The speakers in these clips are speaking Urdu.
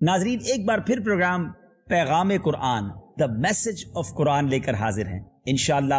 ناظرین، ایک بار پھر پروگرام پیغام قرآن دا میسج آف قرآن لے کر حاضر ہیں۔ انشاءاللہ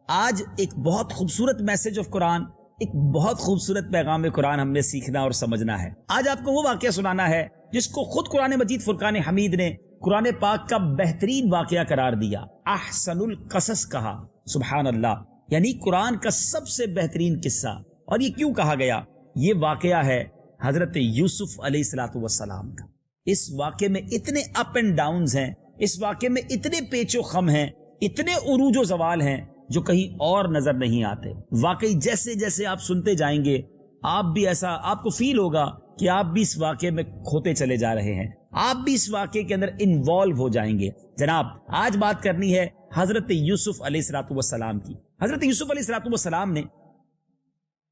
آج ایک بہت خوبصورت میسج آف قرآن، ایک بہت خوبصورت پیغام قرآن ہم نے سیکھنا اور سمجھنا ہے۔ آج آپ کو وہ واقعہ سنانا ہے جس کو خود قرآن مجید فرقان حمید نے قرآن پاک کا بہترین واقعہ قرار دیا، احسن القصص کہا۔ سبحان اللہ، یعنی قرآن کا سب سے بہترین قصہ۔ اور یہ کیوں کہا گیا؟ یہ واقعہ ہے حضرت یوسف علیہ الصلوۃ والسلام کا۔ اس واقعے میں اتنے اپ اینڈ ڈاؤنز ہیں، اس واقعے میں اتنے پیچ و خم ہیں، اتنے عروج و زوال ہیں جو کہیں اور نظر نہیں آتے۔ واقعی جیسے جیسے آپ سنتے جائیں گے آپ بھی ایسا آپ کو فیل ہوگا کہ آپ بھی اس واقعے میں کھوتے چلے جا رہے ہیں، آپ بھی اس واقعے کے اندر انوالو ہو جائیں گے۔ جناب، آج بات کرنی ہے حضرت یوسف علیہ الصلوۃ والسلام کی۔ حضرت یوسف علیہ الصلوۃ والسلام نے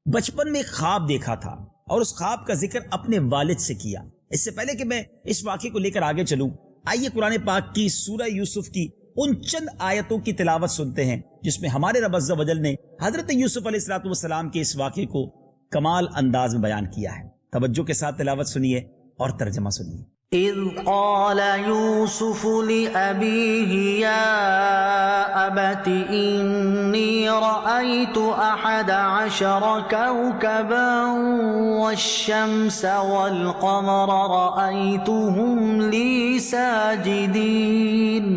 بچپن میں ایک خواب دیکھا تھا اور اس خواب کا ذکر اپنے والد سے کیا۔ اس سے پہلے کہ میں اس واقعے کو لے کر آگے چلوں، آئیے قرآن پاک کی سورہ یوسف کی ان چند آیتوں کی تلاوت سنتے ہیں جس میں ہمارے رب عز و جل نے حضرت یوسف علیہ الصلوۃ والسلام کے اس واقعے کو کمال انداز میں بیان کیا ہے۔ توجہ کے ساتھ تلاوت سنیے اور ترجمہ سنیے۔ اذ قال يوسف لأبيه يا أبت إني رأيت 11 كوكبا والشمس والقمر رأيتهم لي ساجدين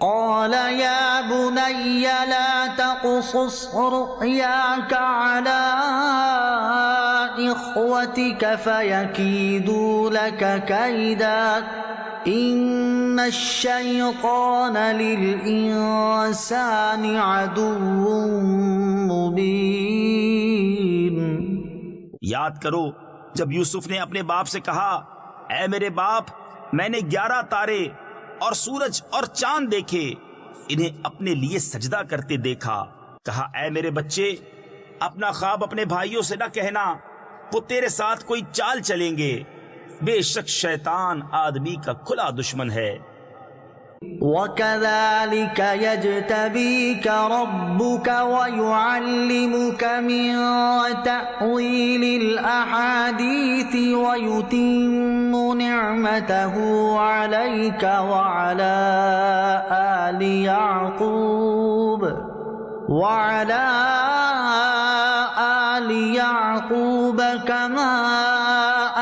قال يا بني لا تقصص رؤياك على إخوتك فيكيدوا لك كيدا إن الشيطان للإنسان عدو مبين۔ یاد کرو جب یوسف نے اپنے باپ سے کہا، اے میرے باپ، میں نے 11 تارے اور سورج اور چاند دیکھے، انہیں اپنے لیے سجدہ کرتے دیکھا۔ کہا، اے میرے بچے، اپنا خواب اپنے بھائیوں سے نہ کہنا، وہ تیرے ساتھ کوئی چال چلیں گے، بے شک شیطان آدمی کا کھلا دشمن ہے۔ وَكَذَلِكَ يَجْتَبِيكَ رَبُّكَ وَيُعَلِّمُكَ مِن تَأْوِيلِ الْأَحَادِيثِ وَيُتِمُّ نِعْمَتَهُ عَلَيْكَ وَعَلَى آلِ يَعْقُوبَ كَمَا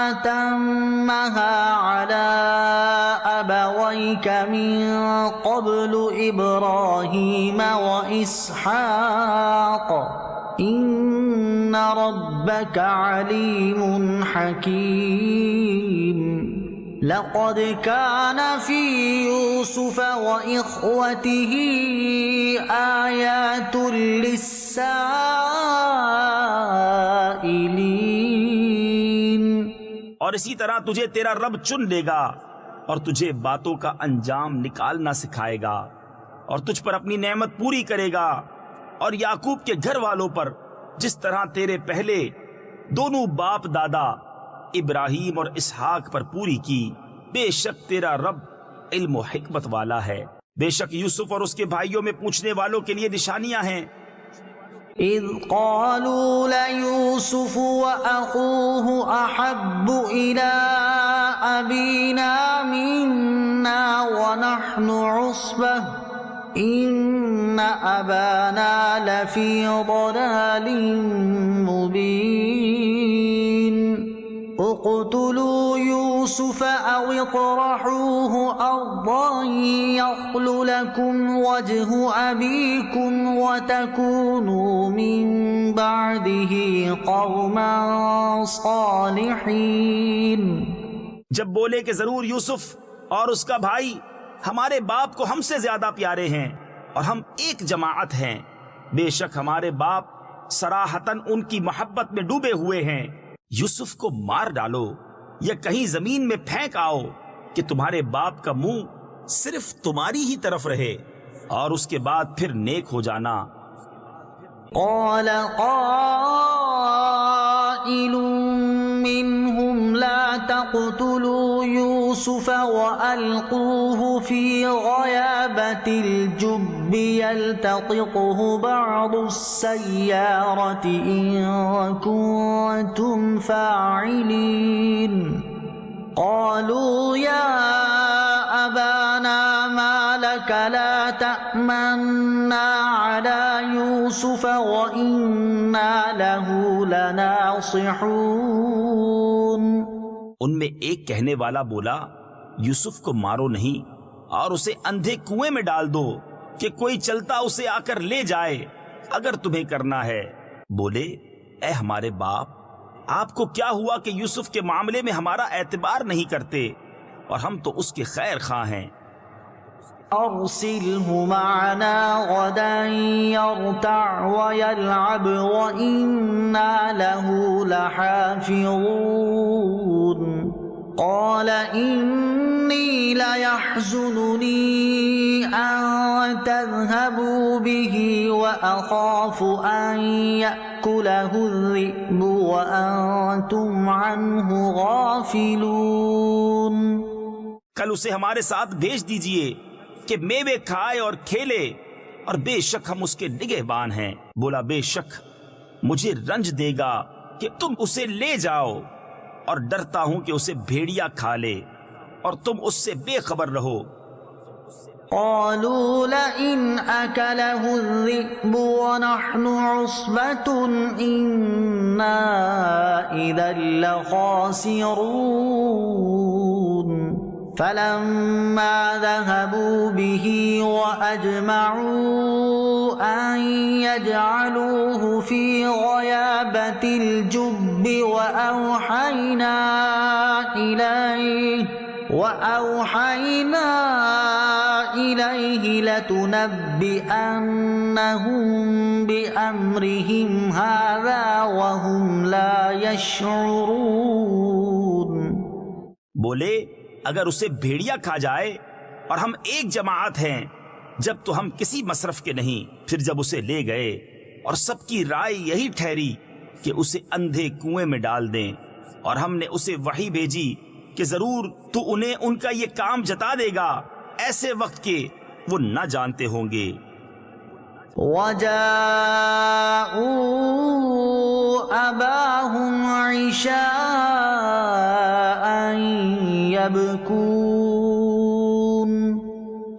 أَتَمَّهَا عَلَى أَبَوَيْكَ مِن قَبْلُ إِبْرَاهِيمَ وَإِسْحَاقَ إِنَّ رَبَّكَ عَلِيمٌ حَكِيمٌ۔ لقد كان في يوسف وإخوته آيات للسائلين۔ اور اسی طرح تجھے تیرا رب چن لے گا اور تجھے باتوں کا انجام نکالنا سکھائے گا اور تجھ پر اپنی نعمت پوری کرے گا اور یعقوب کے گھر والوں پر جس طرح تیرے پہلے دونوں باپ دادا ابراہیم اور اسحاق پر پوری کی۔ بے شک تیرا رب علم و حکمت والا ہے۔ بے شک یوسف اور اس کے بھائیوں میں پوچھنے والوں کے لیے نشانیاں ہیں۔ اذ قالوا ليوسف وأخوه أحب إلى أبينا منا ونحن عصبة إن أبانا لفي ضلال مبين اقتلوا يوسف أو اطرحوه أرضا يخل لكم وجه أبيكم وتكونوا من بعده قوما صالحين۔ جب بولے کہ ضرور یوسف اور اس کا بھائی ہمارے باپ کو ہم سے زیادہ پیارے ہیں اور ہم ایک جماعت ہیں، بے شک ہمارے باپ صراحتاً ان کی محبت میں ڈوبے ہوئے ہیں، یوسف کو مار ڈالو یا کہیں زمین میں پھینک آؤ کہ تمہارے باپ کا منہ صرف تمہاری ہی طرف رہے اور اس کے بعد پھر نیک ہو جانا۔ قال قائل منهم لا تقتلوا يوسف وألقوه في غيابة الجب يلتقطه بعض السيارة إن كنتم فاعلين قالوا يا أبانا ما لك لا تأمنا على يوسف وإنا له لناصحون. ان میں ایک کہنے والا بولا یوسف کو مارو نہیں اور اسے اندھے کنویں میں ڈال دو کہ کوئی چلتا اسے آ کر لے جائے اگر تمہیں کرنا ہے. بولے اے ہمارے باپ آپ کو کیا ہوا کہ یوسف کے معاملے میں ہمارا اعتبار نہیں کرتے اور ہم تو اس کے خیر خواہ ہیں. أرسله معنا غدا يرتع ويلعب وإنا له لحافظون. قال إني ليحزنني أن تذهبوا به وأخاف أن يأكله الذئب وأنتم عنه غافلون. کل اسے ہمارے ساتھ بھیج دیجئے کہ میوے کھائے اور کھیلے اور بے شک ہم اس کے نگہبان ہیں. بولا بے شک مجھے رنج دے گا کہ تم اسے لے جاؤ اور ڈرتا ہوں کہ اسے بھیڑیا کھا لے اور تم اس سے بے خبر رہو. قالوا لئن أكله الذئب ونحن عصبة إنا إذا لخاسرون. فلما ذهبوا به وأجمعوا أن يجعلوه في غيابة الجب وأوحينا إليه لتنبئنهم بأمرهم هذا وهم لا يشعرون. بولے اگر اسے بھیڑیا کھا جائے اور ہم ایک جماعت ہیں جب تو ہم کسی مصرف کے نہیں. پھر جب اسے لے گئے اور سب کی رائے یہی ٹھہری کہ اسے اندھے کنویں میں ڈال دیں اور ہم نے اسے وحی بھیجی کہ ضرور تو انہیں ان کا یہ کام جتا دے گا ایسے وقت کے وہ نہ جانتے ہوں گے. وَجَاءُوا أَبَاهُمْ عِشَاءً يَبْكُونَ.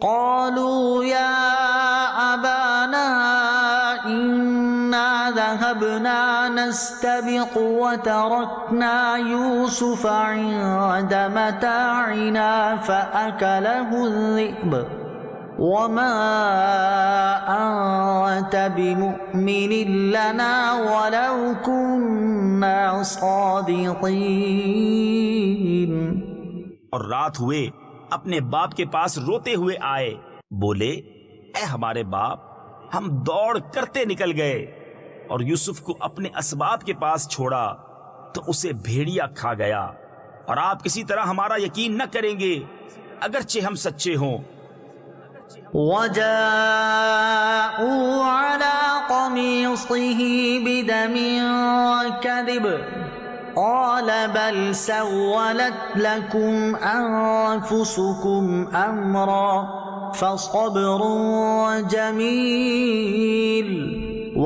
قَالُوا يَا أَبَانَا إِنَّا ذَهَبْنَا نَسْتَبِقُ وَتَرَكْنَا يُوسُفَ عِندَ مَتَاعِنَا فَأَكَلَهُ الذِّئْبُ وَمَا أَنْتَ بِمُؤْمِنٍ لَنَا وَلَوْ كُنَّا صَادِقِينَ. اور رات ہوئے اپنے باپ کے پاس روتے ہوئے آئے. بولے اے ہمارے باپ ہم دوڑ کرتے نکل گئے اور یوسف کو اپنے اسباب کے پاس چھوڑا تو اسے بھیڑیا کھا گیا اور آپ کسی طرح ہمارا یقین نہ کریں گے اگرچہ ہم سچے ہوں. وَجَاءُوا عَلَى قَمِيصِهِ بِدَمٍ كَذِبٍ قَالَ بَلْ سَوَّلَتْ لَكُمْ أَنفُسُكُمْ أَمْرًا فَصَبْرٌ جَمِيلٌ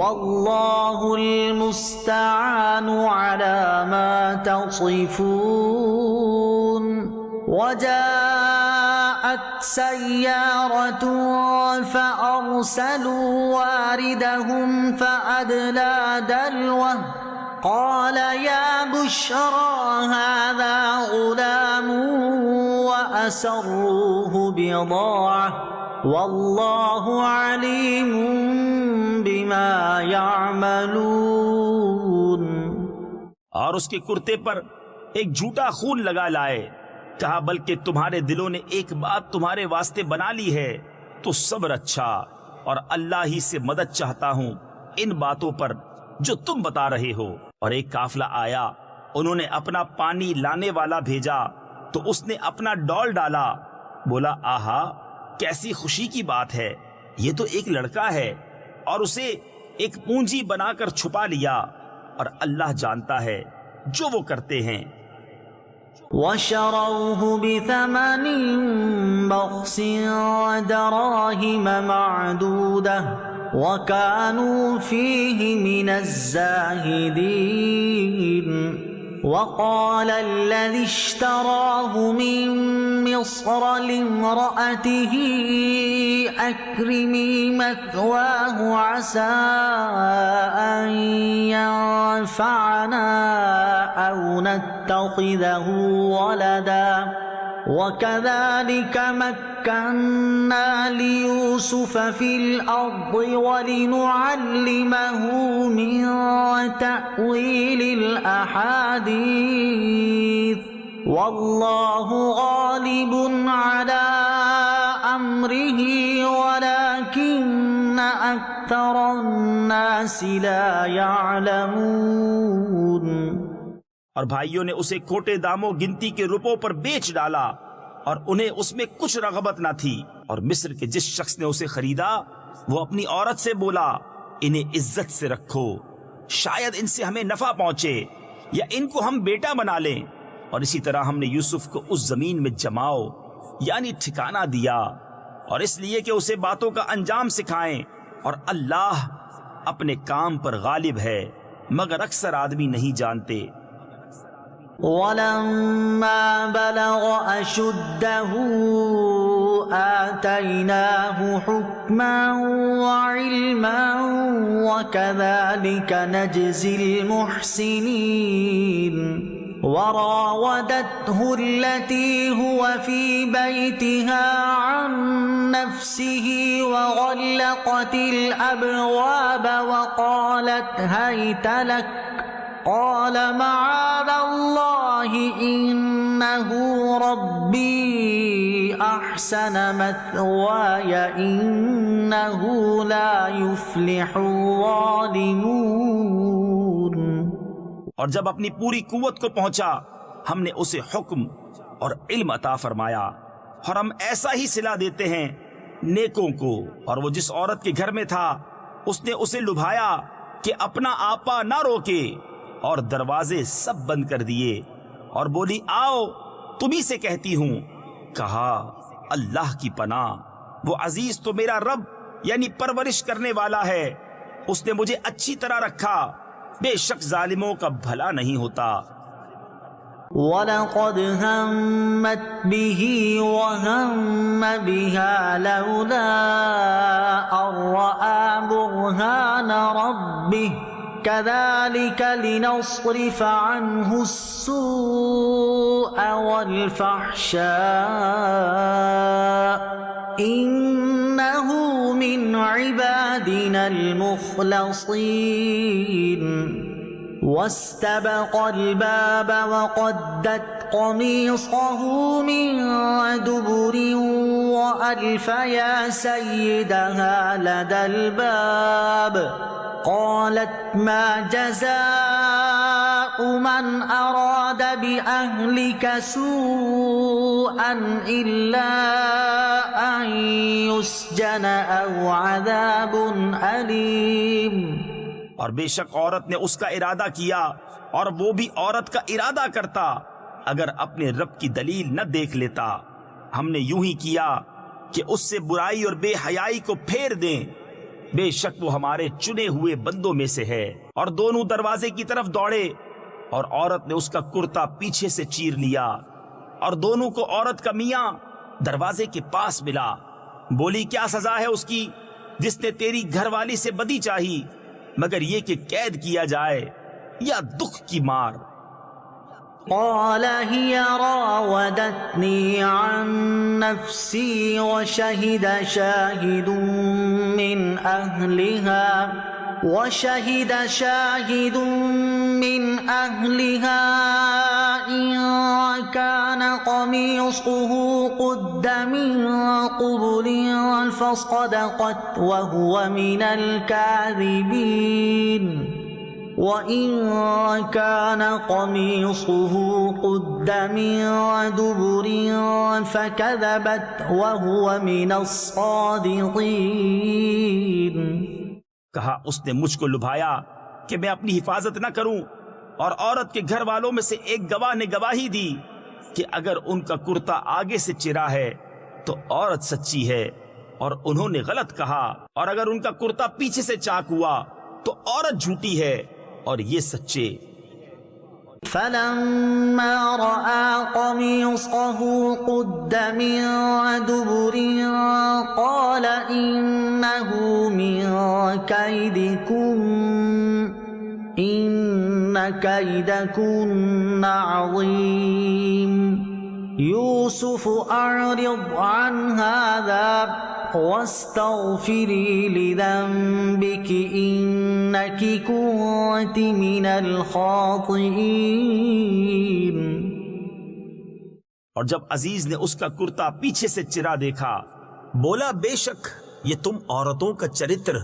وَاللَّهُ الْمُسْتَعَانُ عَلَى مَا تَصِفُونَ. وَجَاءَتْ سَيَّارَةٌ فَأَرْسَلُوا وَارِدَهُمْ فَأَدْلَى دَلْوَهُ قَالَ يَا بُشْرَى هَذَا غُلَامٌ وَأَسَرُّوهُ بِضَاعَةً وَاللَّهُ عَلِيمٌ بِمَا يَعْمَلُونَ. اور اس کے کرتے پر ایک جھوٹا خون لگا لائے. کہا بلکہ تمہارے دلوں نے ایک بات تمہارے واسطے بنا لی ہے تو صبر اچھا اور اللہ ہی سے مدد چاہتا ہوں ان باتوں پر جو تم بتا رہے ہو. اور ایک قافلہ آیا انہوں نے اپنا پانی لانے والا بھیجا تو اس نے اپنا ڈول ڈالا. بولا آہا کیسی خوشی کی بات ہے, یہ تو ایک لڑکا ہے. اور اسے ایک پونجی بنا کر چھپا لیا اور اللہ جانتا ہے جو وہ کرتے ہیں. وَشَرَوْهُ بِثَمَنٍ بَخْسٍ دَرَاهِمَ مَعْدُودَةٍ وَكَانُوا فِيهِ مِنَ الزَّاهِدِينَ. وقال الذي اشتراه من مصر لامرأته أكرمي مثواه عسى أن ينفعنا أو نتخذه ولدا وكذلك مكنا ليوسف في الأرض ولنعلمه من تأويل الأحاديث والله غالب على أمره ولكن أكثر الناس لا يعلمون۔ اور بھائیوں نے اسے کھوٹے داموں گنتی کے روپوں پر بیچ ڈالا اور انہیں اس میں کچھ رغبت نہ تھی، اور مصر کے جس شخص نے اسے خریدا وہ اپنی عورت سے بولا انہیں عزت سے رکھو، شاید ان سے ہمیں نفع پہنچے یا ان کو ہم بیٹا بنا لیں۔ اور اسی طرح ہم نے یوسف کو اس زمین میں جماؤ یعنی ٹھکانہ دیا، اور اس لیے کہ اسے باتوں کا انجام سکھائیں، اور اللہ اپنے کام پر غالب ہے مگر اکثر آدمی نہیں جانتے۔ وَلَمَّا بَلَغَ أَشُدَّهُ آتَيْنَاهُ حُكْمًا وَعِلْمًا وَكَذَلِكَ نَجْزِي الْمُحْسِنِينَ۔ وراودته التي هو في بيتها عن نفسه وغلقت الأبواب وقالت هيت لك قال معاذ الله إنه ربي أحسن مثواي إنه لا يفلح الظالمون۔ اور جب اپنی پوری قوت کو پہنچا ہم نے اسے حکم اور علم عطا فرمایا، اور ہم ایسا ہی صلہ دیتے ہیں نیکوں کو۔ اور وہ جس عورت کے گھر میں تھا اس نے اسے لبھایا کہ اپنا آپا نہ روکے، اور دروازے سب بند کر دیے، اور بولی آؤ تمہیں سے کہتی ہوں۔ کہا اللہ کی پناہ، وہ عزیز تو میرا رب یعنی پرورش کرنے والا ہے، اس نے مجھے اچھی طرح رکھا، بے شک ظالموں کا بھلا نہیں ہوتا۔ وَلَقَدْ هَمَّتْ بِهِ وَهَمَّ بِهَا لَوْلَا أَن رَّأَىٰ بُرْهَانَ رَبِّهِ كَذَلِكَ لِنَصْرِفَ عَنْهُ السُّوءَ وَالْفَحْشَاءَ إِنَّهُ مِنْ عِبَادِنَا الْمُخْلَصِينَ۔ وَاسْتَبَقَ الْبَابَ وَقَدَّتْ قَمِيصَهُ مِنْ دُبُرٍ وَأَلْفَ يَا سَيِّدَهَا لَدَى الْبَابِ قالت ما جزاء من أراد بأهلك سوءا إلا أن يسجن أو عذاب أليم۔ اور بے شک عورت نے اس کا ارادہ کیا، اور وہ بھی عورت کا ارادہ کرتا اگر اپنے رب کی دلیل نہ دیکھ لیتا۔ ہم نے یوں ہی کیا کہ اس سے برائی اور بے حیائی کو پھیر دیں، بے شک وہ ہمارے چنے ہوئے بندوں میں سے ہے۔ اور دونوں دروازے کی طرف دوڑے، اور عورت نے اس کا کرتا پیچھے سے چیر لیا، اور دونوں کو عورت کا میاں دروازے کے پاس ملا۔ بولی کیا سزا ہے اس کی جس نے تیری گھر والی سے بدی چاہی، مگر یہ کہ قید کیا جائے یا دکھ کی مار۔ قال هي راودتني عن نفسي وشهد شاهد من أهلها إن كان قميصه قد من قبل فصدقت وهو من الكاذبين وَإِن كَانَ قَمِيصُهُ قُدَّ مِن دُبُرٍ فَكَذَبَتْ وَهُوَ مِنَ الصَّادِقِينَ۔ کہا اس نے مجھ کو لبھایا کہ میں اپنی حفاظت نہ کروں، اور عورت کے گھر والوں میں سے ایک گواہ نے گواہی دی کہ اگر ان کا کرتا آگے سے چرا ہے تو عورت سچی ہے، اور انہوں نے غلط کہا، اور اگر ان کا کرتا پیچھے سے چاک ہوا تو عورت جھوٹی ہے، اور یہ سچے۔ فلما رأى قميصه قد من دبر قال إنه من كيدكم إن كيدكن عظيم يوسف أعرض عن هذا واستغفري لذنبك إنك كنت من الخاطئين۔ اور جب عزیز نے اس کا کرتا پیچھے سے چرا دیکھا بولا بے شک یہ تم عورتوں کا چرتر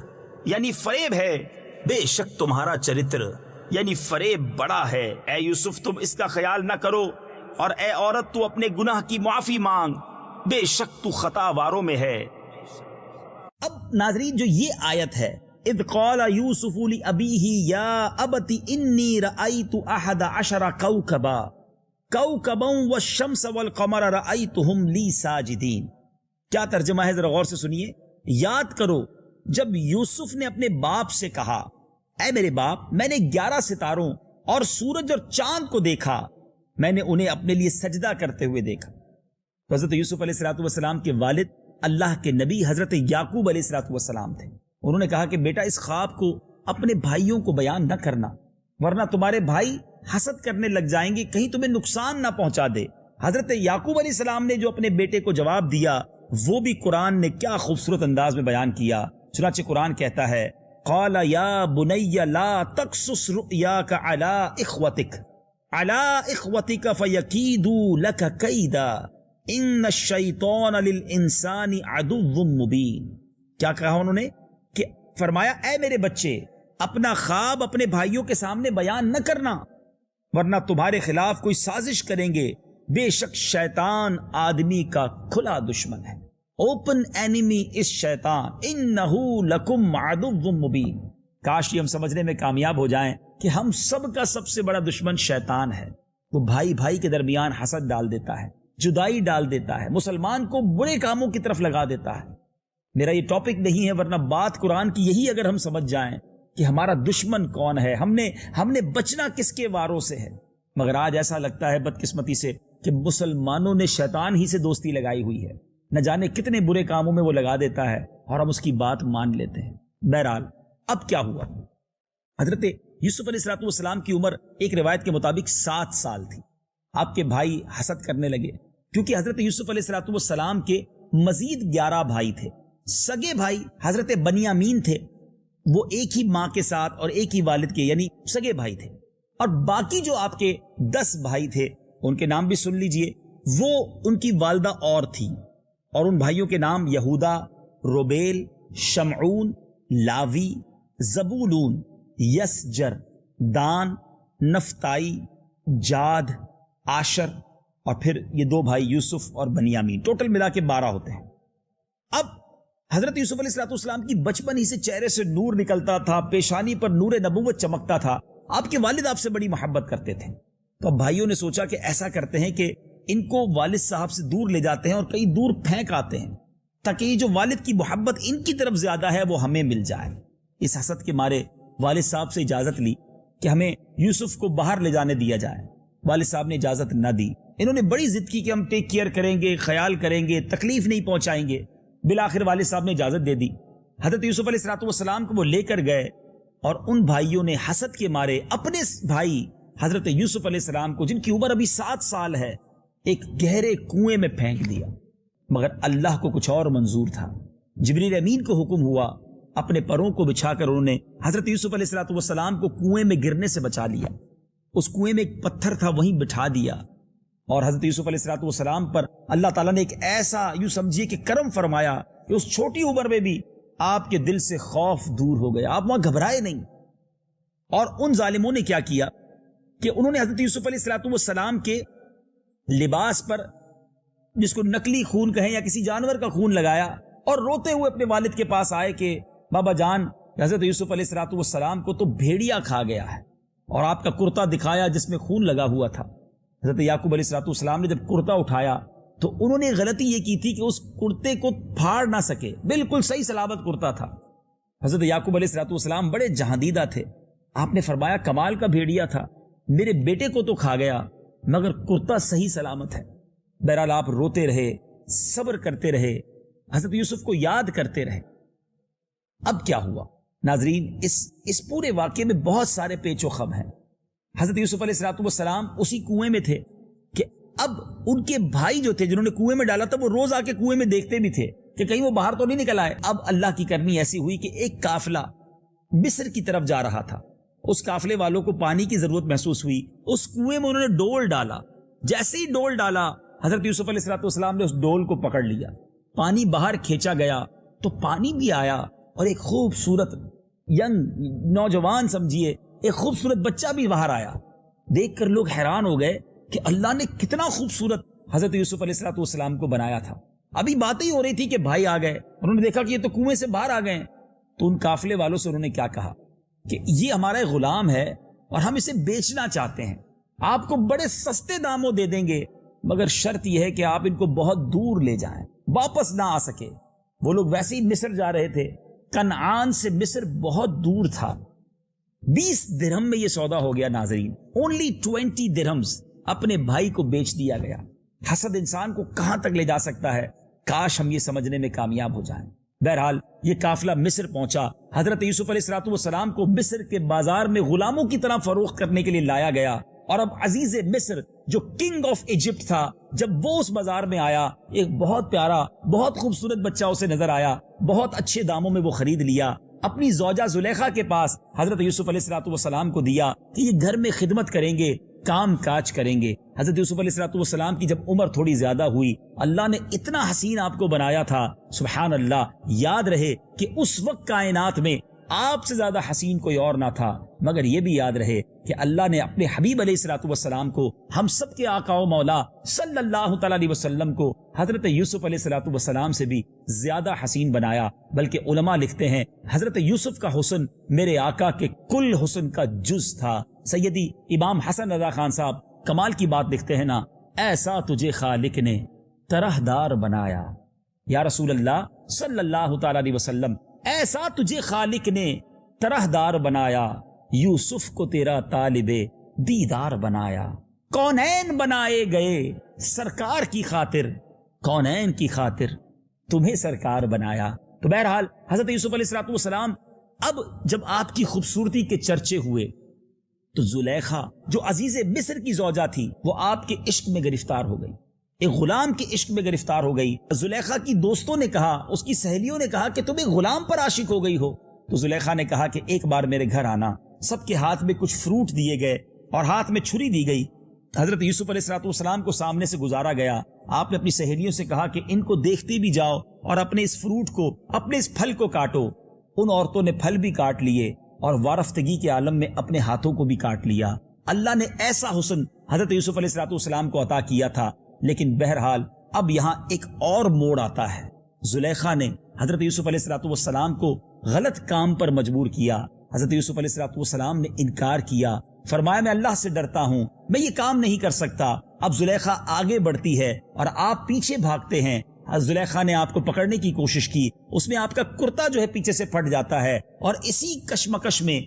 یعنی فریب ہے، بے شک تمہارا چرتر یعنی فریب بڑا ہے، اے یوسف تم اس کا خیال نہ کرو، اور اے عورت تو اپنے گناہ کی معافی مانگ، بے شک تو خطا واروں میں ہے۔ اب ناظرین جو یہ آیت ہے اذ قال یوسف لأبیہ یا ابت انی رأیت احد عشر کوکبا کوکبا والشمس والقمر رأیتہم لی ساجدین، کیا ترجمہ ہے ذرا غور سے سنیے۔ یاد کرو جب یوسف نے اپنے باپ سے کہا اے میرے باپ میں نے 11 ستاروں اور سورج اور چاند کو دیکھا، میں نے انہیں اپنے لیے سجدہ کرتے ہوئے دیکھا۔ تو حضرت یوسف علیہ السلام کے والد اللہ کے نبی حضرت یعقوب علیہ السلام تھے۔ انہوں نے کہا کہ بیٹا اس خواب کو اپنے بھائیوں کو بیان نہ کرنا ورنہ تمہارے بھائی حسد کرنے لگ جائیں گے، کہیں تمہیں نقصان نہ پہنچا دے۔ حضرت یعقوب علیہ السلام نے جو اپنے بیٹے کو جواب دیا وہ بھی قرآن نے کیا خوبصورت انداز میں بیان کیا۔ چنانچہ قرآن کہتا ہے قال یا بنی لا تقصص رؤیاک علی اخوتک فیکیدوا لک کیدا ان الشیطان للانسان عدو مبین۔ کیا کہا انہوں نے کہ فرمایا اے میرے بچے اپنا خواب اپنے بھائیوں کے سامنے بیان نہ کرنا ورنہ تمہارے خلاف کوئی سازش کریں گے، بے شک شیطان آدمی کا کھلا دشمن ہے، اوپن اینیمی اس شیطان انہ لکم عدو مبین۔ کاش یہ ہم سمجھنے میں کامیاب ہو جائیں کہ ہم سب کا سب سے بڑا دشمن شیطان ہے، وہ بھائی بھائی کے درمیان حسد ڈال دیتا ہے، جدائی ڈال دیتا ہے، مسلمان کو برے کاموں کی طرف لگا دیتا ہے۔ میرا یہ ٹاپک نہیں ہے ورنہ بات قرآن کی یہی اگر ہم سمجھ جائیں کہ ہمارا دشمن کون ہے، ہم نے بچنا کس کے واروں سے ہے۔ مگر آج ایسا لگتا ہے بدقسمتی سے کہ مسلمانوں نے شیطان ہی سے دوستی لگائی ہوئی ہے، نہ جانے کتنے برے کاموں میں وہ لگا دیتا ہے اور ہم اس کی بات مان لیتے ہیں۔ بہرحال اب کیا ہوا، حضرت یوسف علیہ السلام کی عمر ایک روایت کے مطابق 7 سال تھی۔ آپ کے بھائی حسد کرنے لگے کیونکہ حضرت یوسف علیہ السلام کے مزید 11 بھائی تھے۔ سگے بھائی حضرت بنیامین تھے، وہ ایک ہی ماں کے ساتھ اور ایک ہی والد کے یعنی سگے بھائی تھے، اور باقی جو آپ کے 10 بھائی تھے ان کے نام بھی سن لیجئے، وہ ان کی والدہ اور تھی، اور ان بھائیوں کے نام یہودا، روبیل، شمعون، لاوی، زبولون، یسجر، دان، نفتائی، جاد، آشر، اور پھر یہ 2 بھائی یوسف اور بنیامین، ٹوٹل ملا کے 12 ہوتے ہیں۔ اب حضرت یوسف علیہ السلام کی بچپن ہی سے چہرے سے نور نکلتا تھا، پیشانی پر نور نبوت چمکتا تھا، آپ کے والد آپ سے بڑی محبت کرتے تھے۔ تو اب بھائیوں نے سوچا کہ ایسا کرتے ہیں کہ ان کو والد صاحب سے دور لے جاتے ہیں اور کہیں دور پھینک آتے ہیں تاکہ یہ جو والد کی محبت ان کی طرف زیادہ ہے وہ ہمیں مل جائے۔ اس حسد کے مارے والد صاحب سے اجازت لی کہ ہمیں یوسف کو باہر لے جانے دیا جائے۔ والد صاحب نے اجازت نہ دی، انہوں نے بڑی ضد کی کہ ہم ٹیک کیئر کریں گے، خیال کریں گے، تکلیف نہیں پہنچائیں گے۔ بالآخر والد صاحب نے اجازت دے دی، حضرت یوسف علیہ السلام کو وہ لے کر گئے، اور ان بھائیوں نے حسد کے مارے اپنے بھائی حضرت یوسف علیہ السلام کو جن کی عمر ابھی 7 سال ہے ایک گہرے کنویں میں پھینک دیا۔ مگر اللہ کو کچھ اور منظور تھا، جبریل امین کو حکم ہوا، اپنے پروں کو بچھا کر انہوں نے حضرت یوسف علیہ السلام کو کنویں میں گرنے سے بچا لیا۔ اس کنویں میں ایک پتھر تھا وہیں بٹھا دیا، اور حضرت یوسف علیہ السلام پر اللہ تعالیٰ نے ایک ایسا یوں سمجھیے کہ کرم فرمایا کہ اس چھوٹی عمر میں بھی آپ کے دل سے خوف دور ہو گیا، آپ وہاں گھبرائے نہیں۔ اور ان ظالموں نے کیا کیا کہ انہوں نے حضرت یوسف علیہ السلام کے لباس پر جس کو نقلی خون کہیں یا کسی جانور کا خون لگایا، اور روتے ہوئے اپنے والد کے پاس آئے کہ بابا جان حضرت یوسف علیہ السلام کو تو بھیڑیا کھا گیا ہے، اور آپ کا کرتا دکھایا جس میں خون لگا ہوا تھا۔ حضرت یعقوب علیہ السلام نے جب کرتا اٹھایا تو انہوں نے غلطی یہ کی تھی کہ اس کرتے کو پھاڑ نہ سکے، بالکل صحیح سلامت کرتا تھا۔ حضرت یعقوب علیہ السلام بڑے جہاندیدہ تھے، آپ نے فرمایا کمال کا بھیڑیا تھا، میرے بیٹے کو تو کھا گیا مگر کرتا صحیح سلامت ہے۔ بہرحال آپ روتے رہے، صبر کرتے رہے، حضرت یوسف کو یاد کرتے رہے۔ اب کیا ہوا ناظرین، اس پورے واقعے میں بہت سارے پیچ و خم ہیں۔ حضرت یوسف علیہ السلام اسی کنویں میں تھے کہ اب ان کے بھائی جو تھے جنہوں نے کنویں میں ڈالا تھا وہ روز آ کے کنویں میں دیکھتے بھی تھے کہ کہیں وہ باہر تو نہیں نکل آئے۔ اب اللہ کی کرنی ایسی ہوئی کہ ایک قافلہ مصر کی طرف جا رہا تھا، اس قافلے والوں کو پانی کی ضرورت محسوس ہوئی، اس کنویں میں انہوں نے ڈول ڈالا۔ جیسے ہی ڈول ڈالا حضرت یوسف علیہ السلام نے اس ڈول کو پکڑ لیا، پانی باہر کھینچا گیا تو پانی بھی آیا اور ایک خوبصورت ینگ نوجوان سمجھیے ایک خوبصورت بچہ بھی باہر آیا۔ دیکھ کر لوگ حیران ہو گئے کہ اللہ نے کتنا خوبصورت حضرت یوسف علیہ السلام کو بنایا تھا۔ ابھی باتیں ہی ہو رہی تھی کہ بھائی آ گئے، انہوں نے دیکھا کہ یہ تو کنویں سے باہر آ گئے۔ تو ان قافلے والوں سے انہوں نے کیا کہا کہ یہ ہمارا ایک غلام ہے اور ہم اسے بیچنا چاہتے ہیں، آپ کو بڑے سستے داموں دے دیں گے، مگر شرط یہ ہے کہ آپ ان کو بہت دور لے جائیں، واپس نہ آ سکے۔ وہ لوگ ویسے ہی مصر جا رہے تھے، کنعان سے مصر بہت دور تھا۔ 20 درہم میں یہ سودا ہو گیا ناظرین، only 20 درہمز اپنے بھائی کو بیچ دیا گیا۔ حسد انسان کو کہاں تک لے جا سکتا ہے، کاش ہم یہ سمجھنے میں کامیاب ہو جائیں۔ بہرحال یہ قافلہ مصر پہنچا، حضرت یوسف علیہ السلام کو مصر کے بازار میں غلاموں کی طرح فروخت کرنے کے لیے لایا گیا، اور اب عزیز مصر جو کنگ آف ایجپٹ تھا، جب وہ اس بازار میں آیا، ایک بہت پیارا بہت خوبصورت بچہ اسے نظر آیا، بہت اچھے داموں میں وہ خرید لیا، اپنی زوجہ زلیخا کے پاس حضرت یوسف علیہ السلام کو دیا کہ یہ گھر میں خدمت کریں گے، کام کاج کریں گے۔ حضرت یوسف علیہ السلام کی جب عمر تھوڑی زیادہ ہوئی، اللہ نے اتنا حسین آپ کو بنایا تھا، سبحان اللہ، یاد رہے کہ اس وقت کائنات میں آپ سے زیادہ حسین کوئی اور نہ تھا، مگر یہ بھی یاد رہے کہ اللہ نے اپنے حبیب علیہ السلام کو، ہم سب کے آقا و مولا صلی اللہ تعالی علیہ وسلم کو حضرت یوسف علیہ السلام سے بھی زیادہ حسین بنایا۔ بلکہ علماء لکھتے ہیں حضرت یوسف کا حسن میرے آقا کے کل حسن کا جز تھا۔ سیدی امام حسن رضا خان صاحب کمال کی بات لکھتے ہیں نا، ایسا تجھے خالق نے طرح دار بنایا، یا رسول اللہ صلی اللہ تعالی علیہ وسلم، ایسا تجھے خالق نے طرح دار بنایا، یوسف کو تیرا طالب دیدار بنایا، کونین بنائے گئے سرکار کی خاطر، کونین کی خاطر تمہیں سرکار بنایا۔ تو بہرحال حضرت یوسف علیہ السلام اب جب آپ کی خوبصورتی کے چرچے ہوئے تو زلیخا جو عزیز مصر کی زوجہ تھی وہ آپ کے عشق میں گرفتار ہو گئی، ایک غلام کے عشق میں گرفتار ہو گئی۔ زلیخا کی دوستوں نے کہا، اس کی سہیلیوں نے کہا کہ تم ایک غلام پر عاشق ہو گئی ہو۔ تو زلیخا نے کہا کہ ایک بار میرے گھر آنا۔ سب کے ہاتھ میں کچھ فروٹ دیے گئے اور ہاتھ میں چھری دی گئی۔ حضرت یوسف علیہ السلام کو سامنے سے گزارا گیا، آپ نے اپنی سہیلیوں سے کہا کہ ان کو دیکھتے بھی جاؤ اور اپنے اس فروٹ کو، اپنے اس پھل کو کاٹو۔ ان عورتوں نے پھل بھی کاٹ لیے اور وارفتگی کے عالم میں اپنے ہاتھوں کو بھی کاٹ لیا۔ اللہ نے ایسا حسن حضرت یوسف علیہ السلام کو عطا کیا تھا، لیکن بہرحال اب یہاں ایک اور موڑ آتا ہے۔ زلیخا نے حضرت یوسف علیہ السلام کو غلط کام پر مجبور کیا۔ حضرت یوسف علیہ السلام نے انکار کیا، فرمایا میں اللہ سے ڈرتا ہوں، میں یہ کام نہیں کر سکتا۔ اب زلیخا آگے بڑھتی ہے اور آپ پیچھے بھاگتے ہیں۔ زلیخا نے آپ کو پکڑنے کی کوشش کی، اس میں آپ کا کرتا جو ہے پیچھے سے پھٹ جاتا ہے، اور اسی کشمکش میں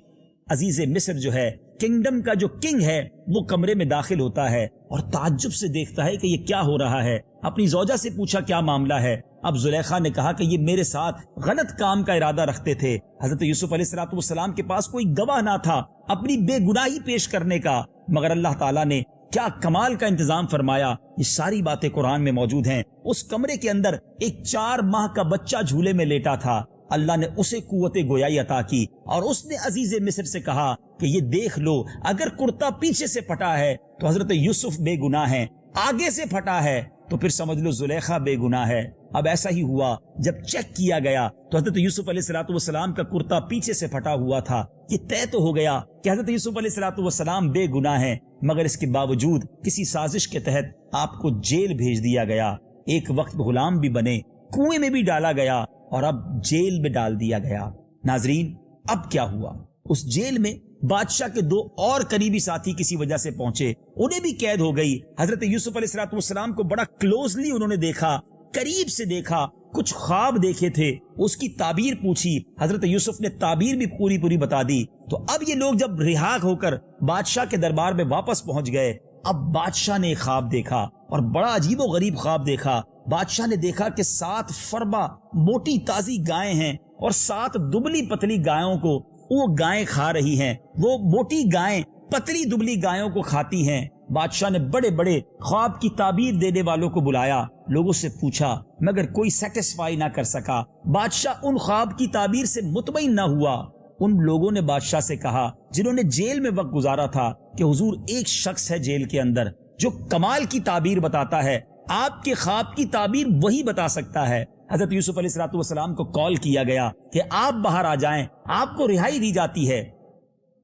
عزیز مصر جو ہے، کنگڈم کا جو کنگ ہے، وہ کمرے میں داخل ہوتا ہے اور تعجب سے دیکھتا ہے کہ یہ کیا ہو رہا ہے۔ اپنی زوجہ سے پوچھا کیا معاملہ ہے۔ اب زلیخا نے کہا کہ یہ میرے ساتھ غلط کام کا ارادہ رکھتے تھے۔ حضرت یوسف علیہ السلام کے پاس کوئی گواہ نہ تھا اپنی بے گناہی پیش کرنے کا، مگر اللہ تعالیٰ نے کیا کمال کا انتظام فرمایا۔ یہ ساری باتیں قرآن میں موجود ہیں۔ اس کمرے کے اندر ایک 4 ماہ کا بچہ جھولے میں لیٹا تھا، اللہ نے اسے قوت گویائی عطا کی اور اس نے عزیز مصر سے کہا کہ یہ دیکھ لو، اگر کرتا پیچھے سے پھٹا ہے تو حضرت یوسف بے گناہ ہیں، آگے سے پھٹا ہے تو پھر سمجھ لو زلیخا بے گناہ ہے۔ اب ایسا ہی ہوا، جب چیک کیا گیا تو حضرت یوسف علیہ السلام کا کرتا پیچھے سے پھٹا ہوا تھا۔ یہ طے تو ہو گیا کہ حضرت یوسف علیہ السلام بے گناہ ہیں، مگر اس کے باوجود کسی سازش کے تحت آپ کو جیل بھیج دیا گیا۔ ایک وقت غلام بھی بنے، کنویں میں بھی ڈالا گیا اور اب جیل میں ڈال دیا گیا۔ ناظرین اب کیا ہوا؟ اس جیل میں بادشاہ کے 2 اور قریبی ساتھی کسی وجہ سے پہنچے، انہیں بھی قید ہو گئی۔ حضرت یوسف علیہ السلام کو بڑا کلوزلی انہوں نے دیکھا، قریب سے دیکھا، کچھ خواب دیکھے تھے، اس کی تعبیر پوچھی، حضرت یوسف نے تعبیر بھی پوری بتا دی۔ تو اب یہ لوگ جب رہا ہو کر بادشاہ کے دربار میں واپس پہنچ گئے، اب بادشاہ نے خواب دیکھا اور بڑا عجیب و غریب خواب دیکھا۔ بادشاہ نے دیکھا کہ 7 فربا موٹی تازی گائیں ہیں اور 7 دبلی پتلی گایوں کو وہ گائیں کھا رہی ہیں، وہ موٹی گائیں پتلی دبلی گایوں کو کھاتی ہیں۔ بادشاہ نے بڑے بڑے خواب کی تعبیر دینے والوں کو بلایا، لوگوں سے پوچھا، مگر کوئی سیٹسفائی نہ کر سکا۔ بادشاہ ان خواب کی تعبیر سے مطمئن نہ ہوا۔ ان لوگوں نے بادشاہ سے کہا جنہوں نے جیل میں وقت گزارا تھا کہ حضور ایک شخص ہے جیل کے اندر جو کمال کی تعبیر بتاتا ہے، آپ کے خواب کی تعبیر وہی بتا سکتا ہے۔ حضرت یوسف علیہ السلام کو کال کیا گیا کہ آپ باہر آ جائیں، آپ کو رہائی دی جاتی ہے۔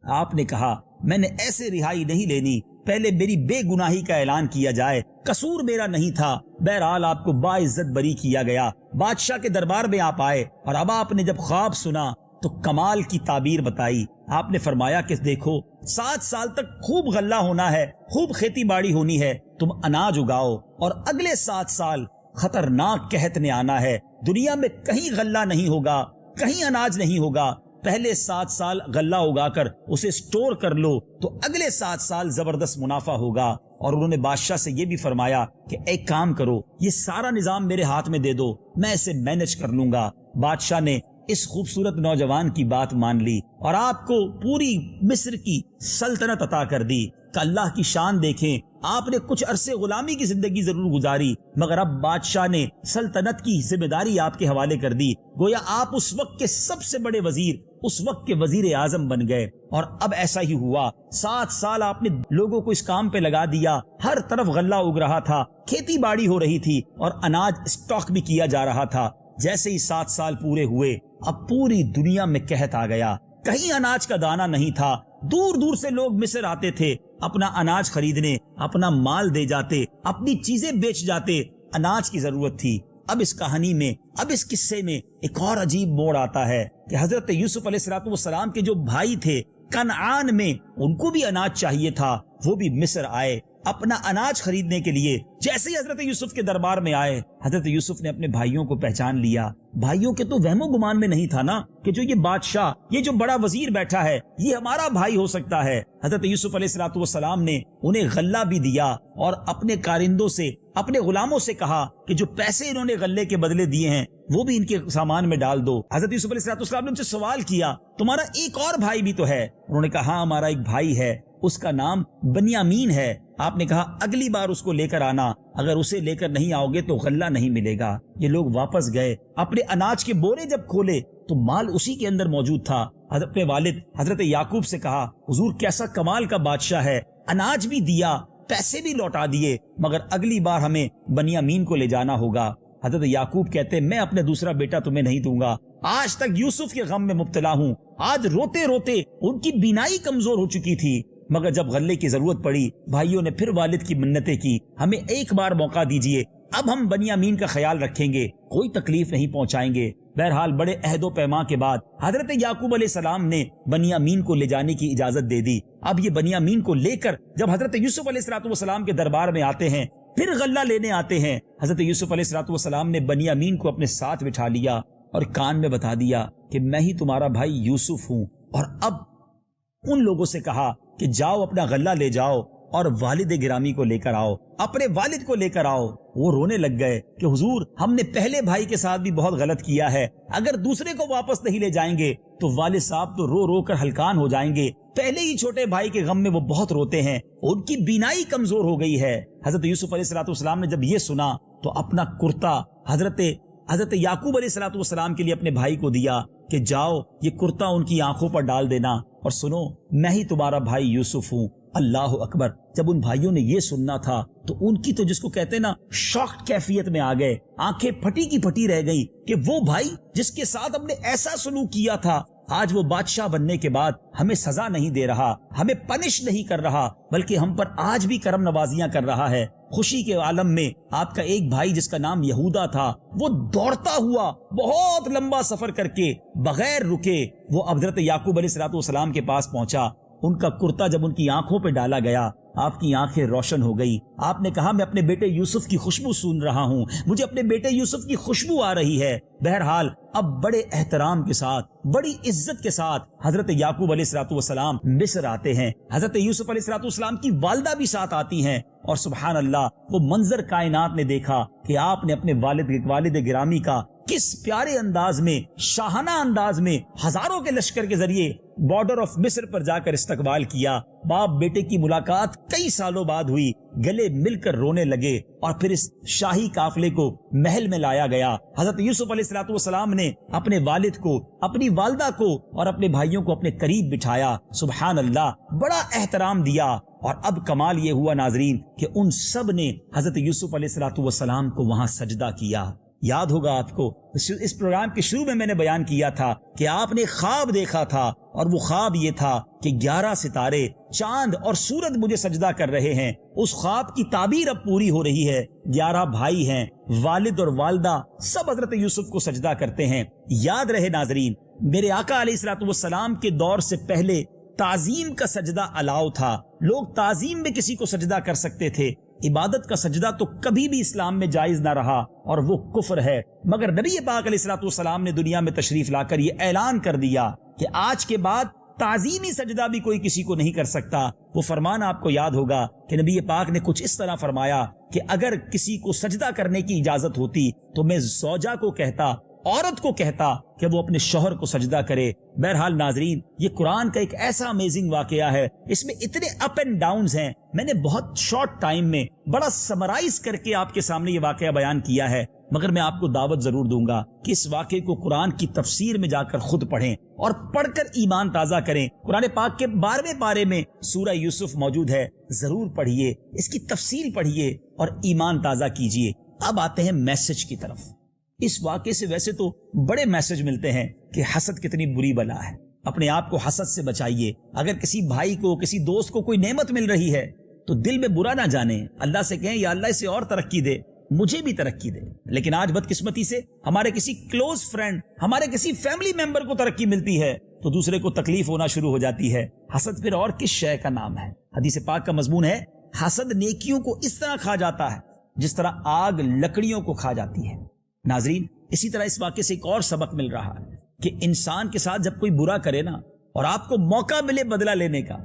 آپ نے کہا میں نے ایسے رہائی نہیں لینی، پہلے میری بے گناہی کا اعلان کیا جائے، قصور میرا نہیں تھا۔ بہرحال آپ کو باعزت بری کیا گیا۔ بادشاہ کے دربار میں آپ آئے اور اب آپ نے جب خواب سنا تو کمال کی تعبیر بتائی۔ آپ نے فرمایا کہ دیکھو 7 سال تک خوب غلہ ہونا ہے، خوب کھیتی باڑی ہونی ہے، تم اناج اگاؤ، اور اگلے 7 سال خطرناک قحط نے آنا ہے، دنیا میں کہیں غلہ نہیں ہوگا، کہیں اناج نہیں ہوگا۔ پہلے 7 سال غلہ اگا کر اسے سٹور کر لو تو اگلے 7 سال زبردست منافع ہوگا۔ اور انہوں نے بادشاہ سے یہ بھی فرمایا کہ ایک کام کرو، یہ سارا نظام میرے ہاتھ میں دے دو، میں اسے مینج کر لوں گا۔ بادشاہ نے اس خوبصورت نوجوان کی بات مان لی اور آپ کو پوری مصر کی سلطنت عطا کر دی۔ کہ اللہ کی شان دیکھیں، آپ نے کچھ عرصے غلامی کی زندگی ضرور گزاری، مگر اب بادشاہ نے سلطنت کی ذمہ داری آپ کے حوالے کر دی، گویا آپ اس وقت کے سب سے بڑے وزیر، اس وقت کے وزیر اعظم بن گئے۔ اور اب ایسا ہی ہوا، 7 سال آپ نے لوگوں کو اس کام پہ لگا دیا، ہر طرف غلہ اگ رہا تھا، کھیتی باڑی ہو رہی تھی اور اناج اسٹاک بھی کیا جا رہا تھا۔ جیسے ہی 7 سال پورے ہوئے، اب پوری دنیا میں قحط آ گیا، کہیں اناج کا دانہ نہیں تھا۔ دور دور سے لوگ مصر آتے تھے اپنا اناج خریدنے، اپنا مال دے جاتے، اپنی چیزیں بیچ جاتے، اناج کی ضرورت تھی۔ اب اس کہانی میں، اب اس قصے میں ایک اور عجیب موڑ آتا ہے کہ حضرت یوسف علیہ السلام کے جو بھائی تھے کنعان میں، ان کو بھی اناج چاہیے تھا، وہ بھی مصر آئے اپنا اناج خریدنے کے لیے۔ جیسے ہی حضرت یوسف کے دربار میں آئے، حضرت یوسف نے اپنے بھائیوں کو پہچان لیا۔ بھائیوں کے تو وہم و گمان میں نہیں تھا نا کہ جو یہ بادشاہ، یہ جو بڑا وزیر بیٹھا ہے، یہ ہمارا بھائی ہو سکتا ہے۔ حضرت یوسف علیہ السلام نے انہیں غلہ بھی دیا اور اپنے کارندوں سے، اپنے غلاموں سے کہا کہ جو پیسے انہوں نے غلے کے بدلے دیے ہیں وہ بھی ان کے سامان میں ڈال دو۔ حضرت یوسف علیہ السلام نے ان سے سوال کیا تمہارا ایک اور بھائی بھی تو ہے؟ انہوں نے کہا ہاں ہمارا ایک بھائی ہے، اس کا نام بنیامین ہے۔ آپ نے کہا اگلی بار اس کو لے کر آنا، اگر اسے لے کر نہیں آؤ گے تو غلہ نہیں ملے گا۔ یہ لوگ واپس گئے، اپنے اناج کے بورے جب کھولے تو مال اسی کے اندر موجود تھا۔ اپنے والد حضرت یعقوب سے کہا حضور کیسا کمال کا بادشاہ ہے، اناج بھی دیا، پیسے بھی لوٹا دیے، مگر اگلی بار ہمیں بنیامین کو لے جانا ہوگا۔ حضرت یعقوب کہتے میں اپنے دوسرا بیٹا تمہیں نہیں دوں گا، آج تک یوسف کے غم میں مبتلا ہوں۔ آج روتے روتے ان کی بینائی کمزور ہو چکی تھی، مگر جب غلے کی ضرورت پڑی بھائیوں نے پھر والد کی منتیں کی، ہمیں ایک بار موقع دیجئے، اب ہم بنیامین کا خیال رکھیں گے، کوئی تکلیف نہیں پہنچائیں گے۔ بہرحال بڑے عہد و پیما کے بعد حضرت یعقوب علیہ السلام نے بنیامین کو لے جانے کی اجازت دے دی۔ اب یہ بنیامین کو لے کر جب حضرت یوسف علیہ السلام کے دربار میں آتے ہیں، پھر غلہ لینے آتے ہیں، حضرت یوسف علیہ السلام نے بنیامین کو اپنے ساتھ بٹھا لیا اور کان میں بتا دیا کہ میں ہی تمہارا بھائی یوسف ہوں۔ اور اب ان لوگوں سے کہا کہ جاؤ اپنا غلہ لے جاؤ اور والد گرامی کو لے کر آؤ، اپنے والد کو لے کر آؤ۔ وہ رونے لگ گئے کہ حضور ہم نے پہلے بھائی کے ساتھ بھی بہت غلط کیا ہے، اگر دوسرے کو واپس نہیں لے جائیں گے تو والد صاحب تو رو رو کر ہلکان ہو جائیں گے، پہلے ہی چھوٹے بھائی کے غم میں وہ بہت روتے ہیں، ان کی بینائی کمزور ہو گئی ہے۔ حضرت یوسف علیہ السلام نے جب یہ سنا تو اپنا کرتا حضرت یعقوب علیہ السلام کے لیے اپنے بھائی کو دیا کہ جاؤ یہ کرتا ان کی آنکھوں پر ڈال دینا اور سنو میں ہی تمہارا بھائی یوسف ہوں۔ اللہ اکبر! جب ان بھائیوں نے یہ سننا تھا تو ان کی تو جس کو کہتے نا شاکڈ کیفیت میں آ گئے، آنکھیں پھٹی کی پھٹی رہ گئی کہ وہ بھائی جس کے ساتھ ہم نے ایسا سلوک کیا تھا، آج وہ بادشاہ بننے کے بعد ہمیں سزا نہیں دے رہا، ہمیں پنش نہیں کر رہا، بلکہ ہم پر آج بھی کرم نوازیاں کر رہا ہے۔ خوشی کے عالم میں آپ کا ایک بھائی جس کا نام یہودا تھا، وہ دوڑتا ہوا بہت لمبا سفر کر کے بغیر رکے وہ حضرت یعقوب علیہ السلام کے پاس پہنچا۔ ان کا کرتا جب ان کی آنکھوں پہ ڈالا گیا آپ کی آنکھیں روشن ہو گئی. آپ نے کہا میں اپنے بیٹے یوسف کی خوشبو سون رہا ہوں, مجھے اپنے بیٹے یوسف کی خوشبو آ رہی ہے. بہرحال اب بڑے احترام کے ساتھ, بڑی عزت کے ساتھ حضرت یعقوب علیہ السلام مصر آتے ہیں. حضرت یوسف علیہ السلام کی والدہ بھی ساتھ آتی ہیں, اور سبحان اللہ وہ منظر کائنات نے دیکھا کہ آپ نے اپنے والد گرامی کا کس پیارے انداز میں, شاہانہ انداز میں ہزاروں کے لشکر کے ذریعے بارڈر آف مصر پر جا کر استقبال کیا. باپ بیٹے کی ملاقات کئی سالوں بعد ہوئی, گلے مل کر رونے لگے, اور پھر اس شاہی قافلے کو محل میں لایا گیا. حضرت یوسف علیہ السلام نے اپنے والد کو, اپنی والدہ کو اور اپنے بھائیوں کو اپنے قریب بٹھایا. سبحان اللہ, بڑا احترام دیا. اور اب کمال یہ ہوا ناظرین کہ ان سب نے حضرت یوسف علیہ السلام کو وہاں سجدہ کیا. یاد ہوگا آپ کو اس پروگرام کے شروع میں نے بیان کیا تھا کہ آپ نے خواب دیکھا تھا, اور وہ خواب یہ تھا کہ 11 ستارے, چاند اور سورج مجھے سجدہ کر رہے ہیں. اس خواب کی تعبیر اب پوری ہو رہی ہے. 11 بھائی ہیں, والد اور والدہ سب حضرت یوسف کو سجدہ کرتے ہیں. یاد رہے ناظرین, میرے آقا علیہ السلام کے دور سے پہلے تعظیم کا سجدہ الاؤ تھا. لوگ تعظیم میں کسی کو سجدہ کر سکتے تھے. عبادت کا سجدہ تو کبھی بھی اسلام میں جائز نہ رہا, اور وہ کفر ہے. مگر نبی پاک علیہ السلام نے دنیا میں تشریف لا کر یہ اعلان کر دیا کہ آج کے بعد تعظیمی سجدہ بھی کوئی کسی کو نہیں کر سکتا. وہ فرمان آپ کو یاد ہوگا کہ نبی پاک نے کچھ اس طرح فرمایا کہ اگر کسی کو سجدہ کرنے کی اجازت ہوتی تو میں زوجہ کو کہتا, عورت کو کہتا کہ وہ اپنے شوہر کو سجدہ کرے. بہرحال ناظرین, یہ قرآن کا ایک ایسا امیزنگ واقعہ ہے, اس میں اتنے اپ اینڈ ڈاؤنز ہیں. میں نے بہت شارٹ ٹائم میں بڑا سمرائز کر کے آپ کے سامنے یہ واقعہ بیان کیا ہے, مگر میں آپ کو دعوت ضرور دوں گا کہ اس واقعے کو قرآن کی تفسیر میں جا کر خود پڑھیں اور پڑھ کر ایمان تازہ کریں. قرآن پاک کے 12ویں پارے میں سورہ یوسف موجود ہے, ضرور پڑھیے, اس کی تفسیر پڑھیے اور ایمان تازہ کیجیے. اب آتے ہیں میسج کی طرف. اس واقعے سے ویسے تو بڑے میسج ملتے ہیں کہ حسد کتنی بری بلا ہے, اپنے آپ کو حسد سے بچائیے. اگر کسی بھائی کو, کسی دوست کو کوئی نعمت مل رہی ہے تو دل میں برا نہ جانیں, اللہ سے کہیں یا اللہ اسے اور ترقی دے, مجھے بھی ترقی دے. لیکن آج بدقسمتی سے ہمارے کسی کلوز فرینڈ, ہمارے کسی فیملی ممبر کو ترقی ملتی ہے تو دوسرے کو تکلیف ہونا شروع ہو جاتی ہے. حسد پھر اور کس شے کا نام ہے؟ حدیث پاک کا مضمون ہے حسد نیکیوں کو اس طرح کھا جاتا ہے جس طرح آگ لکڑیوں کو کھا جاتی ہے. ناظرین, اسی طرح اس واقعے سے ایک اور سبق مل رہا ہے کہ انسان کے ساتھ جب کوئی برا کرے نا اور آپ کو موقع ملے بدلہ لینے کا,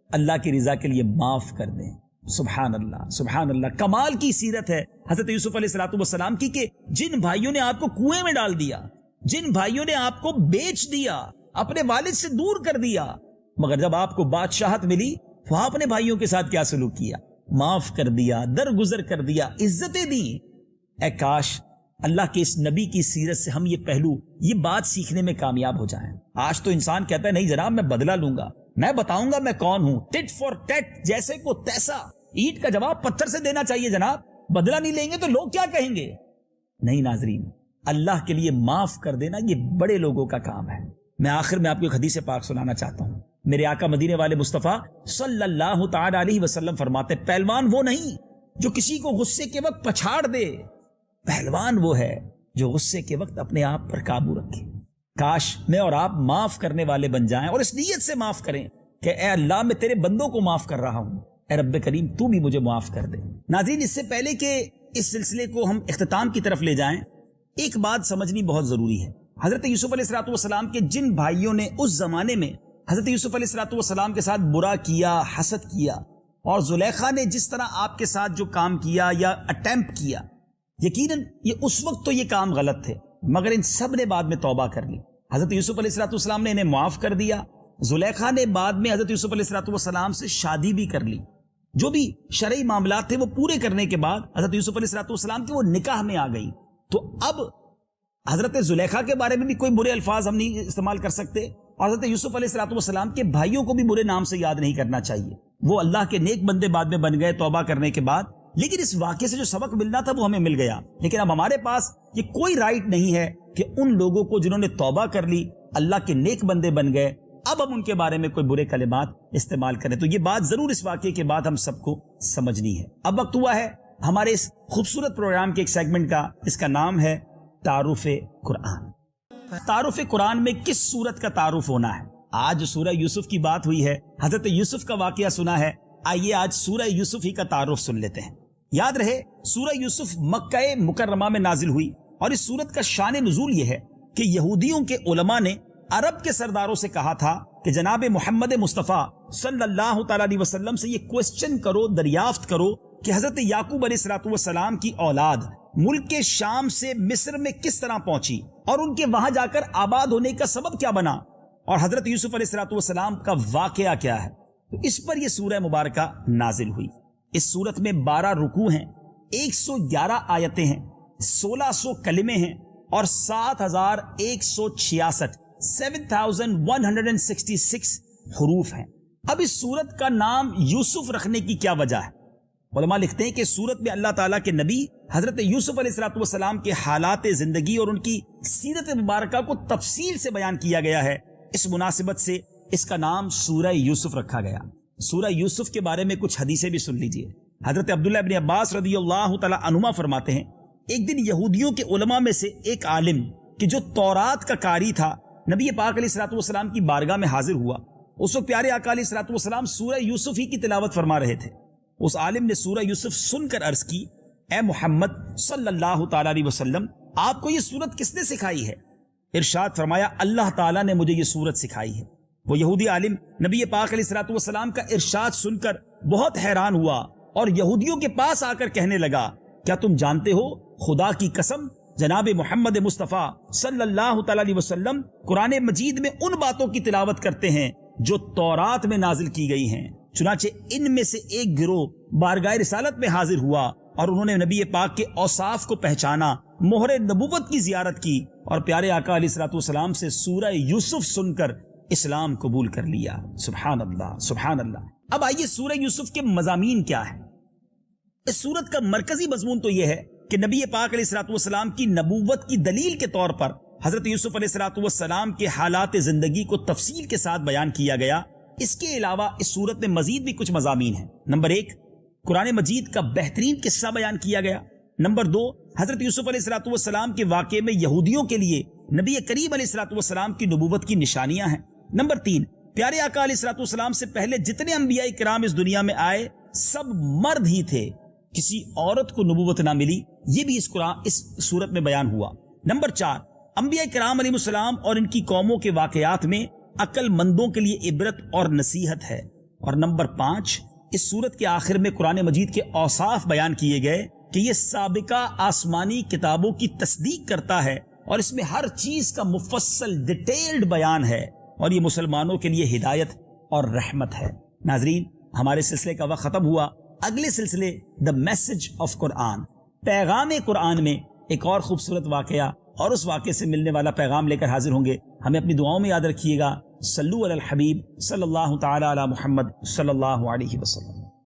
اللہ کی رضا کے لیے معاف کر دیں. سبحان اللہ, سبحان اللہ. کمال کی سیرت ہے حضرت یوسف علیہ السلام کی کہ جن بھائیوں نے آپ کو کنویں میں ڈال دیا, جن بھائیوں نے آپ کو بیچ دیا, اپنے والد سے دور کر دیا, مگر جب آپ کو بادشاہت ملی وہاں اپنے بھائیوں کے ساتھ کیا سلوک کیا؟ معاف کر دیا, درگزر کر دیا, عزتیں دی. اے کاش اللہ کے اس نبی کی سیرت سے ہم یہ پہلو, یہ بات سیکھنے میں کامیاب ہو جائیں. آج تو انسان کہتا ہے نہیں جناب میں بدلہ لوں گا, میں بتاؤں گا میں کون ہوں, ٹٹ فار ٹٹ, جیسے کو تیسا. اینٹ کا جواب پتھر سے دینا چاہیے جناب, بدلہ نہیں لیں گے تو لوگ کیا کہیں گے؟ نہیں ناظرین, اللہ کے لیے معاف کر دینا یہ بڑے لوگوں کا کام ہے. میں آخر میں آپ کو ایک حدیث پاک سنانا چاہتا ہوں. میرے آقا مدینے والے مصطفیٰ صلی اللہ تعالی علیہ وسلم فرماتے پہلوان وہ نہیں جو کسی کو غصے کے وقت پچھاڑ دے, پہلوان وہ ہے جو غصے کے وقت اپنے آپ پر قابو رکھے. کاش میں اور آپ معاف کرنے والے بن جائیں اور اس نیت سے معاف کریں کہ اے اللہ میں تیرے بندوں کو معاف کر رہا ہوں, اے رب کریم تو بھی مجھے معاف کر دے. ناظرین, اس سے پہلے کہ اس سلسلے کو ہم اختتام کی طرف لے جائیں, ایک بات سمجھنی بہت ضروری ہے. حضرت یوسف علیہ السلام کے جن بھائیوں نے اس زمانے میں حضرت یوسف علیہ السلام کے ساتھ برا کیا, حسد کیا, اور زلیخا نے جس طرح آپ کے ساتھ جو کام کیا یا اٹیمپٹ کیا, یقیناً یہ اس وقت تو یہ کام غلط تھے, مگر ان سب نے بعد میں توبہ کر لی. حضرت یوسف علیہ السلام نے انہیں معاف کر دیا. زلیخا نے بعد میں حضرت یوسف علیہ السلام سے شادی بھی کر لی. جو بھی شرعی معاملات تھے وہ پورے کرنے کے بعد حضرت یوسف علیہ السلام کی وہ نکاح میں آ گئی. تو اب حضرت زلیخا کے بارے میں بھی کوئی برے الفاظ ہم نہیں استعمال کر سکتے, اور حضرت یوسف علیہ السلام کے بھائیوں کو بھی برے نام سے یاد نہیں کرنا چاہیے. وہ اللہ کے نیک بندے بعد میں بن گئے توبہ کرنے کے بعد, لیکن اس واقعے سے جو سبق ملنا تھا وہ ہمیں مل گیا. لیکن اب ہمارے پاس یہ کوئی رائٹ نہیں ہے کہ ان لوگوں کو جنہوں نے توبہ کر لی, اللہ کے نیک بندے بن گئے, اب ہم ان کے بارے میں کوئی برے کلمات استعمال کریں. تو یہ بات ضرور اس واقعے کے بعد ہم سب کو سمجھنی ہے. اب وقت ہوا ہے ہمارے اس خوبصورت پروگرام کے ایک سیگمنٹ کا, اس کا نام ہے تعارف قرآن. تعارف قرآن میں کس سورت کا تعارف ہونا ہے؟ آج سورہ یوسف کی بات ہوئی ہے, حضرت یوسف کا واقعہ سنا ہے, آئیے آج سورہ یوسف ہی کا تعارف سن لیتے ہیں۔ یاد رہے سورہ یوسف مکہ مکرمہ میں نازل ہوئی، اور اس سورت کا شان نزول یہ ہے کہ یہودیوں کے علماء نے عرب کے سرداروں سے کہا تھا کہ جناب محمد مصطفیٰ صلی اللہ تعالی علیہ وسلم سے یہ کوسچن کرو، دریافت کرو کہ حضرت یعقوب علیہ السلام کی اولاد ملک کے شام سے مصر میں کس طرح پہنچی اور ان کے وہاں جا کر آباد ہونے کا سبب کیا بنا، اور حضرت یوسف علیہ السلام کا واقعہ کیا ہے۔ تو اس پر یہ سورہ مبارکہ نازل ہوئی۔ اس سورت میں 12 رکوع ہیں، 111 آیتیں ہیں، 1600 کلمے ہیں اور 7166 7166 حروف ہیں۔ اب اس سورت کا نام یوسف رکھنے کی کیا وجہ ہے؟ علماء لکھتے ہیں کہ سورت میں اللہ تعالیٰ کے نبی حضرت یوسف علیہ السلام کے حالات زندگی اور ان کی سیرت مبارکہ کو تفصیل سے بیان کیا گیا ہے، اس مناسبت سے اس کا نام سورہ یوسف رکھا گیا۔ سورہ یوسف کے بارے میں کچھ حدیثیں بھی سن لیجئے۔ حضرت عبداللہ ابن عباس رضی اللہ تعالی عنہما فرماتے ہیں ایک دن یہودیوں کے علماء میں سے ایک عالم کہ جو تورات کا قاری تھا نبی پاک علیہ السلام کی بارگاہ میں حاضر ہوا۔ اس وقت پیارے آقا علیہ السلام سورہ یوسف ہی کی تلاوت فرما رہے تھے۔ اس عالم نے سورہ یوسف سن کر عرض کی، اے محمد صلی اللہ تعالی علیہ وسلم، آپ کو یہ سورت کس نے سکھائی ہے؟ ارشاد فرمایا، اللہ تعالیٰ نے مجھے یہ سورت سکھائی ہے۔ وہ یہودی عالم نبی پاک علیہ السلام کا ارشاد سن کر بہت حیران ہوا اور یہودیوں کے پاس آ کر کہنے لگا، کیا تم جانتے ہو خدا کی قسم جناب محمد مصطفیٰ صلی اللہ تعالی علیہ وسلم قرآن مجید میں ان باتوں کی تلاوت کرتے ہیں جو تورات میں نازل کی گئی ہیں۔ چنانچہ ان میں سے ایک گروہ بارگاہ رسالت میں حاضر ہوا اور انہوں نے نبی پاک کے اوصاف کو پہچانا، مہر نبوت کی زیارت کی اور پیارے آقا علیہ السلام سے سورہ یوسف سن کر اسلام قبول کر لیا۔ سبحان اللہ، سبحان اللہ۔ اب آئیے سورہ یوسف کے مضامین کیا ہے۔ اس سورت کا مرکزی مضمون تو یہ ہے کہ نبی پاک علیہ السلام کی نبوت کی دلیل کے طور پر حضرت یوسف علیہ السلام کے حالات زندگی کو تفصیل کے ساتھ بیان کیا گیا۔ اس کے علاوہ اس سورت میں مزید بھی کچھ مضامین ہیں۔ نمبر 1، قرآن مجید کا بہترین قصہ بیان کیا گیا۔ نمبر 2، حضرت یوسف علیہ السلام کے واقعے میں یہودیوں کے لیے نبی کریم علیہ السلام کی نبوت کی نشانیاں ہیں۔ نمبر 3، پیارے آقا علیہ السلام سے پہلے جتنے انبیاء کرام اس دنیا میں آئے سب مرد ہی تھے، کسی عورت کو نبوت نہ ملی، یہ بھی اس سورت میں بیان ہوا۔ نمبر 4، انبیاء کرام علیہ السلام اور ان کی قوموں کے واقعات میں عقل مندوں کے لیے عبرت اور نصیحت ہے۔ اور نمبر 5، اس سورت کے آخر میں قرآن مجید کے اوصاف بیان کیے گئے کہ یہ سابقہ آسمانی کتابوں کی تصدیق کرتا ہے اور اس میں ہر چیز کا مفصل ڈیٹیلڈ بیان ہے، اور یہ مسلمانوں کے لیے ہدایت اور رحمت ہے۔ ناظرین، ہمارے سلسلے کا وقت ختم ہوا۔ اگلے سلسلے دا میسج آف قرآن، پیغام قرآن میں ایک اور خوبصورت واقعہ اور اس واقعے سے ملنے والا پیغام لے کر حاضر ہوں گے۔ ہمیں اپنی دعاؤں میں یاد رکھیے گا۔ صلو علی الحبیب صلی اللہ تعالی علی محمد صلی اللہ علیہ وسلم۔